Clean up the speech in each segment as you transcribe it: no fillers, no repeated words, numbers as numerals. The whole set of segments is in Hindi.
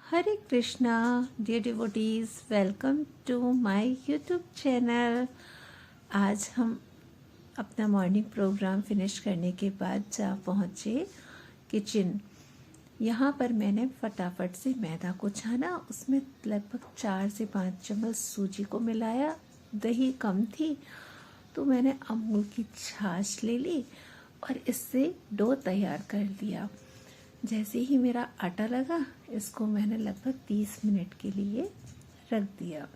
Hare Krishna dear devotees, welcome to my YouTube channel. आज हम अपना मॉर्निंग प्रोग्राम फिनिश करने के बाद जा पहुँचे किचन। यहाँ पर मैंने फटाफट से मैदा को छाना, उसमें लगभग 4 से 5 चम्मच सूजी को मिलाया। दही कम थी तो मैंने अमूल की छाछ ले ली और इससे डो तैयार कर लिया। जैसे ही मेरा आटा लगा, इसको मैंने लगभग 30 मिनट के लिए रख दिया।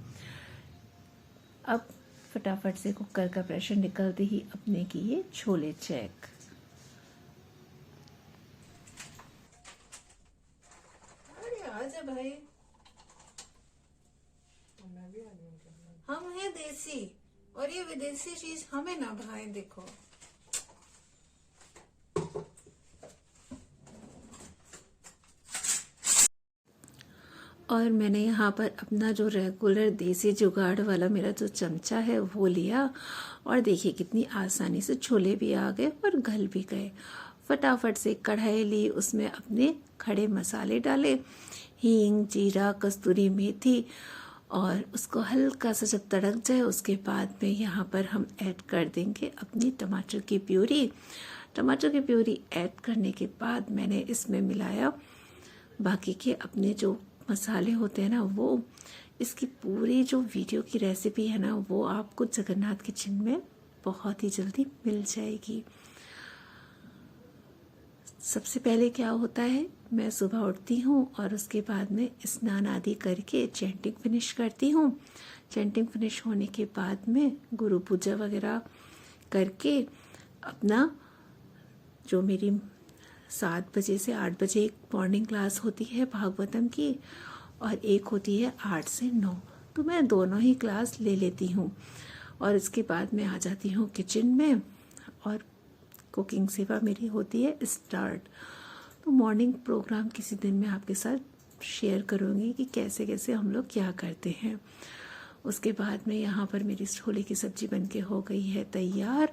अब फटाफट से कुकर का प्रेशर निकलते ही अपने किए छोले चेक। आजा भाई, हम हैं देसी और ये विदेशी चीज हमें ना भाई। देखो और मैंने यहाँ पर अपना जो रेगुलर देसी जुगाड़ वाला मेरा जो चमचा है वो लिया और देखिए कितनी आसानी से छोले भी आ गए और गल भी गए। फटाफट से कढ़ाई ली, उसमें अपने खड़े मसाले डाले, हींग, जीरा, कस्तूरी मेथी, और उसको हल्का सा जब तड़क जाए उसके बाद में यहाँ पर हम ऐड कर देंगे अपनी टमाटर की प्यूरी। टमाटर की प्यूरी ऐड करने के बाद मैंने इसमें मिलाया बाकी के अपने जो मसाले होते हैं ना वो। इसकी पूरी जो वीडियो की रेसिपी है ना वो आपको जगन्नाथ किचन में बहुत ही जल्दी मिल जाएगी। सबसे पहले क्या होता है, मैं सुबह उठती हूँ और उसके बाद में स्नान आदि करके चैंटिंग फिनिश करती हूँ। चैंटिंग फिनिश होने के बाद में गुरु पूजा वगैरह करके अपना जो मेरी 7 बजे से 8 बजे एक मॉर्निंग क्लास होती है भागवतम की और एक होती है 8 से 9, तो मैं दोनों ही क्लास ले लेती हूँ। और इसके बाद मैं आ जाती हूँ किचन में और कुकिंग सेवा मेरी होती है स्टार्ट। तो मॉर्निंग प्रोग्राम किसी दिन मैं आपके साथ शेयर करूँगी कि कैसे कैसे हम लोग क्या करते हैं। उसके बाद में यहाँ पर मेरी छोले की सब्ज़ी बनके हो गई है तैयार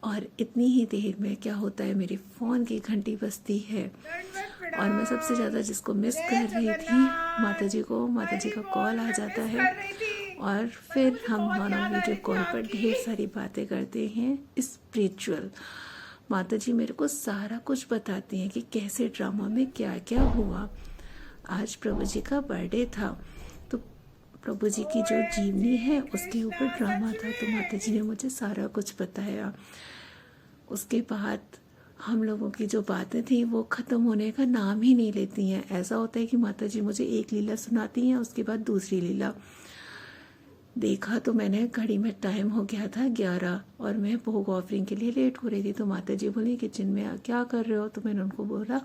और इतनी ही देर में क्या होता है, मेरे फ़ोन की घंटी बजती है और मैं सबसे ज़्यादा जिसको मिस कर रही थी माता जी को, माता जी का कॉल आ जाता है और फिर हम दोनों वीडियो कॉल पर ढेर सारी बातें करते हैं स्पिरिचुअल। माता जी मेरे को सारा कुछ बताती हैं कि कैसे ड्रामा में क्या क्या हुआ। आज प्रभु जी का बर्थडे था तो प्रभु जी की जो जीवनी है उसके ऊपर ड्रामा था, तो माता जी ने मुझे सारा कुछ बताया। उसके बाद हम लोगों की जो बातें थी वो ख़त्म होने का नाम ही नहीं लेती हैं। ऐसा होता है कि माता जी मुझे एक लीला सुनाती हैं, उसके बाद दूसरी लीला। देखा तो मैंने घड़ी में टाइम हो गया था 11 और मैं भोग ऑफरिंग के लिए लेट हो रही थी। तो माता जी बोली किचन में क्या कर रहे हो, तो मैंने उनको बोला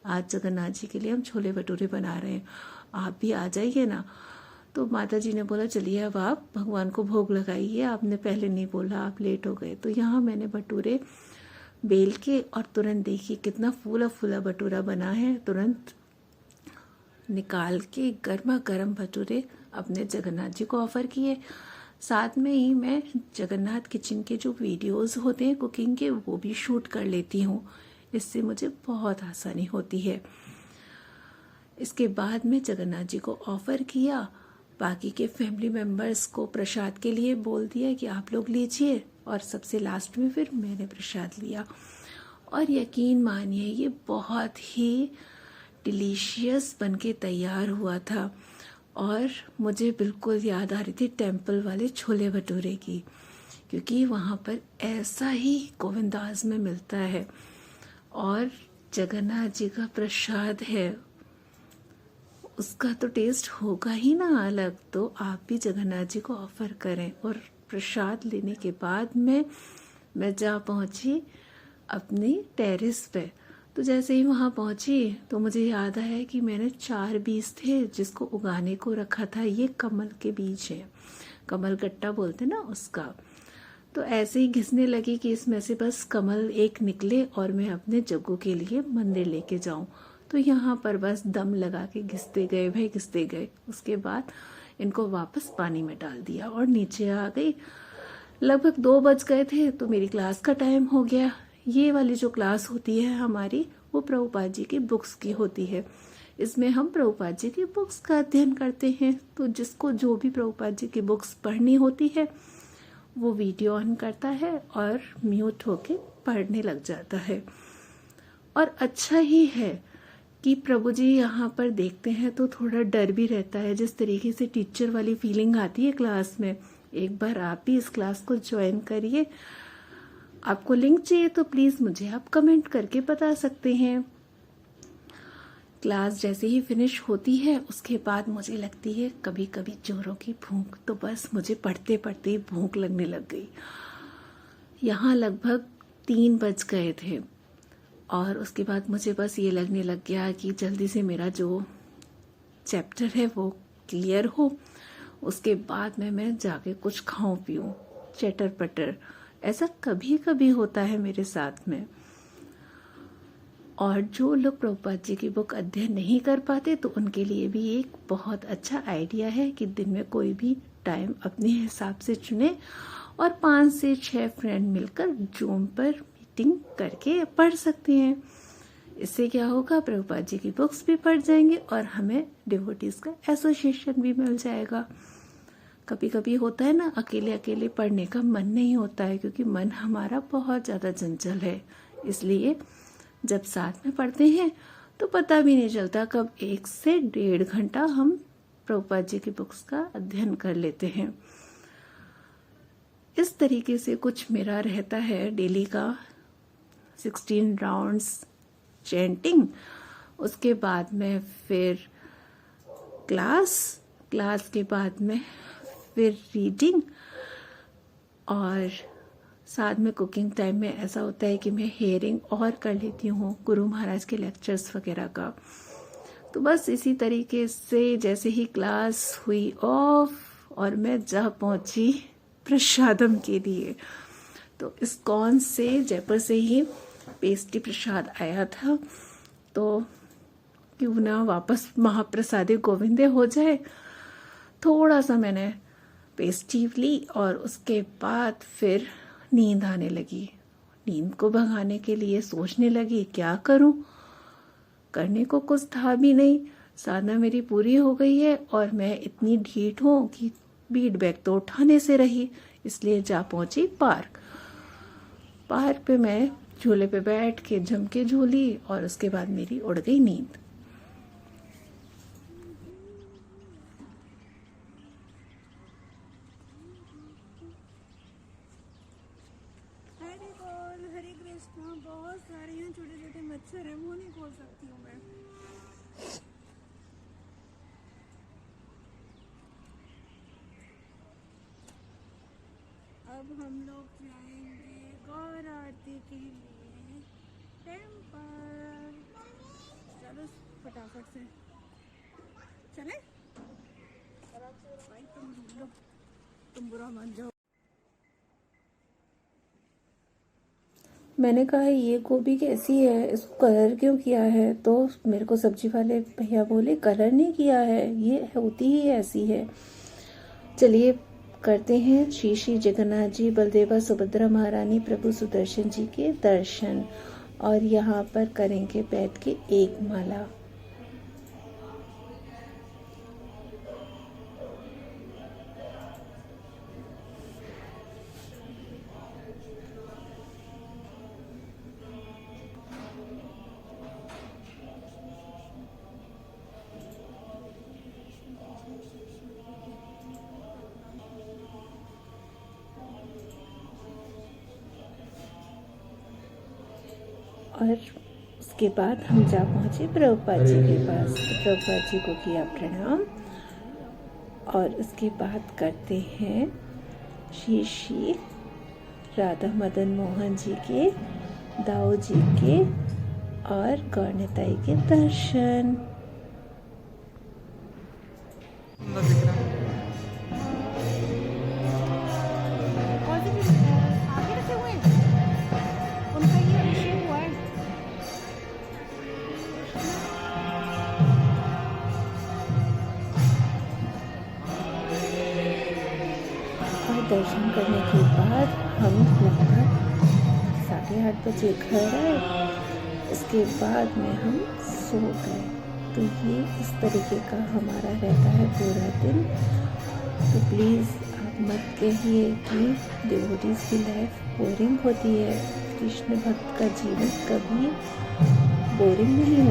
आज जगन्नाथ जी के लिए हम छोले भटूरे बना रहे हैं, आप भी आ जाइए ना। तो माता जी ने बोला चलिए अब आप भगवान को भोग लगाइए, आपने पहले नहीं बोला, आप लेट हो गए। तो यहाँ मैंने भटूरे बेल के और तुरंत देखिए कितना फूला फूला भटूरा बना है। तुरंत निकाल के गर्मा गर्म भटूरे अपने जगन्नाथ जी को ऑफ़र किए। साथ में ही मैं जगन्नाथ किचन के जो वीडियोस होते हैं कुकिंग के वो भी शूट कर लेती हूँ, इससे मुझे बहुत आसानी होती है। इसके बाद में जगन्नाथ जी को ऑफ़र किया, बाकी के फैमिली मेम्बर्स को प्रसाद के लिए बोल दिया कि आप लोग लीजिए और सबसे लास्ट में फिर मैंने प्रसाद लिया। और यकीन मानिए ये बहुत ही डिलीशियस बनके तैयार हुआ था और मुझे बिल्कुल याद आ रही थी टेम्पल वाले छोले भटूरे की, क्योंकि वहाँ पर ऐसा ही गोविंदास में मिलता है और जगन्नाथ जी का प्रसाद है, उसका तो टेस्ट होगा ही ना अलग। तो आप भी जगन्नाथ जी को ऑफ़र करें। और प्रसाद लेने के बाद में मैं जा पहुँची अपनी टेरेस पे। तो जैसे ही वहाँ पहुँची तो मुझे याद आया कि मैंने 4 बीज थे जिसको उगाने को रखा था। ये कमल के बीज है, कमल गट्टा बोलते ना उसका। तो ऐसे ही घिसने लगी कि इसमें से बस कमल एक निकले और मैं अपने जग्गू के लिए मंदिर लेके जाऊँ। तो यहाँ पर बस दम लगा के घिसते गए भाई, घिसते गए। उसके बाद इनको वापस पानी में डाल दिया और नीचे आ गई। लगभग 2 बज गए थे तो मेरी क्लास का टाइम हो गया। ये वाली जो क्लास होती है हमारी वो प्रभुपाद जी की बुक्स की होती है। इसमें हम प्रभुपाद जी की बुक्स का अध्ययन करते हैं। तो जिसको जो भी प्रभुपाद जी की बुक्स पढ़नी होती है वो वीडियो ऑन करता है और म्यूट होके पढ़ने लग जाता है। और अच्छा ही है कि प्रभु जी यहाँ पर देखते हैं तो थोड़ा डर भी रहता है। जिस तरीके से टीचर वाली फीलिंग आती है क्लास में, एक बार आप भी इस क्लास को ज्वाइन करिए। आपको लिंक चाहिए तो प्लीज़ मुझे आप कमेंट करके बता सकते हैं। क्लास जैसे ही फिनिश होती है उसके बाद मुझे लगती है कभी कभी जोरों की भूख, तो बस मुझे पढ़ते पढ़ते ही भूख लगने लग गई। यहाँ लगभग 3 बज गए थे और उसके बाद मुझे बस ये लगने लग गया कि जल्दी से मेरा जो चैप्टर है वो क्लियर हो, उसके बाद मैं जाके कुछ खाऊं पीऊं, चटर पटर। ऐसा कभी कभी होता है मेरे साथ में। और जो लोग प्रभुपाद जी की बुक अध्ययन नहीं कर पाते तो उनके लिए भी एक बहुत अच्छा आइडिया है कि दिन में कोई भी टाइम अपने हिसाब से चुने और 5 से 6 फ्रेंड मिलकर जूम पर मीटिंग करके पढ़ सकते हैं। इससे क्या होगा, प्रभुपाद जी की बुक्स भी पढ़ जाएंगे और हमें डिवोटीज का एसोसिएशन भी मिल जाएगा। कभी कभी होता है ना, अकेले अकेले पढ़ने का मन नहीं होता है क्योंकि मन हमारा बहुत ज़्यादा चंचल है। इसलिए जब साथ में पढ़ते हैं तो पता भी नहीं चलता कब 1 से 1.5 घंटा हम प्रभुपाद जी की बुक्स का अध्ययन कर लेते हैं। इस तरीके से कुछ मेरा रहता है डेली का 16 राउंड्स चैंटिंग। उसके बाद में फिर क्लास के बाद में फिर रीडिंग और साथ में कुकिंग टाइम में ऐसा होता है कि मैं हेयरिंग और कर लेती हूँ गुरु महाराज के लेक्चर्स वगैरह का। तो बस इसी तरीके से जैसे ही क्लास हुई ऑफ और मैं जा पहुँची प्रसादम के लिए, तो इस्कॉन से जयपुर से ही पेस्ट्री प्रसाद आया था, तो क्यों ना वापस महाप्रसादे गोविंदे हो जाए। थोड़ा सा मैंने पेस्ट्री ली और उसके बाद फिर नींद आने लगी। नींद को भगाने के लिए सोचने लगी क्या करूं, करने को कुछ था भी नहीं। साधना मेरी पूरी हो गई है और मैं इतनी ढीठ हूं कि बीट बैग तो उठाने से रही, इसलिए जा पहुंची पार्क पे मैं झूले पे बैठ के जम के झूली और उसके बाद मेरी उड़ गई नींद। हरे कृष्णा। बहुत सारे हैं छोटे छोटे मच्छर है, मुंह नहीं खोल सकती हूँ मैं। अब हम लोग जाएंगे गौर आरती के लिए टेम्पल। चलो फटाफट से चले। भाई तुम बुरा मान जाओ। मैंने कहा ये गोभी कैसी है, इसको कलर क्यों किया है, तो मेरे को सब्जी वाले भैया बोले कलर नहीं किया है, ये होती ही ऐसी है। चलिए करते हैं श्री श्री जगन्नाथ जी, बलदेवा सुभद्रा महारानी, प्रभु सुदर्शन जी के दर्शन। और यहाँ पर करेंगे बैठ के एक माला। और उसके बाद हम जा पहुँचे प्रभुपाद जी के पास। तो प्रभुपाद जी को किया प्रणाम और उसके बाद करते हैं श्री श्री राधा मदन मोहन जी के, दाऊ जी के और गौरनिताई के दर्शन। दर्शन करने के बाद हम लगभग 8:30 बजे घर आए। उसके बाद में हम सो गए। तो ये इस तरीके का हमारा रहता है पूरा दिन। तो प्लीज़ आप मत कहिए कि डिवोटीज़ की लाइफ बोरिंग होती है। कृष्ण भक्त का जीवन कभी बोरिंग नहीं होता।